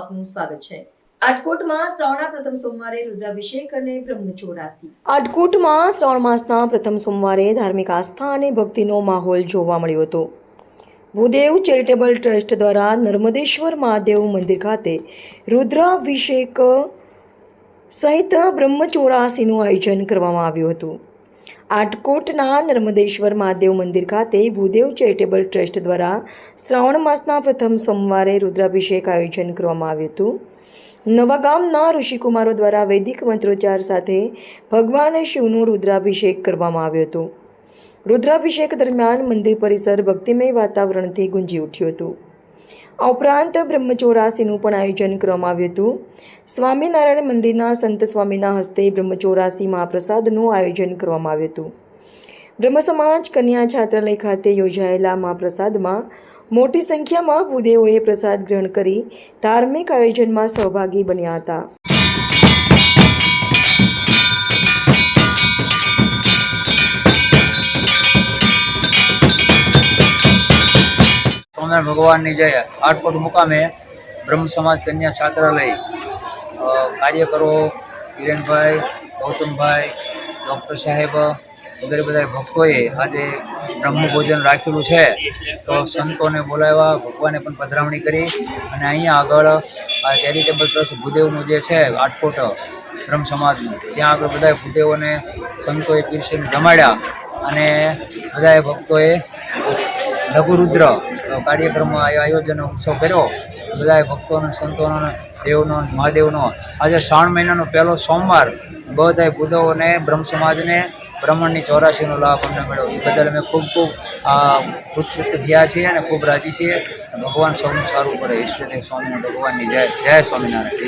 આપનું સ્વાગત છે। આટકોટમાં શ્રાવણના પ્રથમ સોમવારે રુદ્રાભિષેક અને બ્રહ્મચોરાસી। આટકોટમાં શ્રાવણ માસના પ્રથમ સોમવારે ધાર્મિક આસ્થા અને ભક્તિનો માહોલ જોવા મળ્યો હતો। ભૂદેવ ચેરિટેબલ ટ્રસ્ટ દ્વારા નર્મદેશ્વર મહાદેવ મંદિર ખાતે રુદ્રાભિષેક સહિત બ્રહ્મચોરાસીનું આયોજન કરવામાં આવ્યું હતું। આટકોટના નર્મદેશ્વર મહાદેવ મંદિર ખાતે ભૂદેવ ચેરિટેબલ ટ્રસ્ટ દ્વારા શ્રાવણ માસના પ્રથમ સોમવારે રુદ્રાભિષેક આયોજન કરવામાં આવ્યું હતું। નવા ગામના ઋષિકુમારો દ્વારા વૈદિક મંત્રોચ્ચાર સાથે ભગવાન શિવનું રુદ્રાભિષેક કરવામાં આવ્યો હતો। રુદ્રાભિષેક દરમિયાન મંદિર પરિસર ભક્તિમય વાતાવરણથી ગુંજી ઉઠ્યું હતું। આ ઉપરાંત બ્રહ્મચોરાસીનું પણ આયોજન કરવામાં આવ્યું હતું। સ્વામિનારાયણ મંદિરના સંત સ્વામીના હસ્તે બ્રહ્મચોરાસી મહાપ્રસાદનું આયોજન કરવામાં આવ્યું હતું। બ્રહ્મ સમાજ કન્યા છાત્રાલય ખાતે યોજાયેલા મહાપ્રસાદમાં મોટી સંખ્યામાં ભૂદેવોએ પ્રસાદ ગ્રહણ કરી ધાર્મિક આયોજનમાં સહભાગી બન્યા હતા। स्वामिनारायण भगवान ની जय। आटकोट मुकामे ब्रह्म समाज कन्या छात्रालय कार्यकरो किरणभाई, गौतमभाई, डॉक्टर साहेब वगैरह બધા ભક્તોએ આજે બ્રહ્મ ભોજન રાખેલું છે। તો સંતોને બોલાવ્યા, ભગવાને પણ પધરામણી કરી અને અહીંયા આગળ આ ચેરિટેબલ ટ્રસ્ટ ભૂદેવનું જે છે આટકોટ બ્રહ્મ સમાજનું, ત્યાં આગળ બધા ભૂદેવોને સંતોએ પીરસીને જમાડ્યા અને બધાએ ભક્તોએ લઘુરુદ્ર કાર્યક્રમ આયોજન ઉત્સવ કર્યો। બધા ભક્તોનો, સંતોનો, દેવનો, મહાદેવનો આજે શ્રાવણ મહિનાનો પહેલો સોમવાર બધા ભૂદેવોને, બ્રહ્મ સમાજને બ્રહ્મણની 84નો લાભ અમને મળ્યો। એ બદલ અમે ખૂબ કૃતજ્ઞ થયા છીએ અને ખૂબ રાજી છીએ। ભગવાન સૌનું સારું કરે। ઈષ્ટદેવ સ્વામિનારાયણ ભગવાનની જય। જય સ્વામિનારાયણ।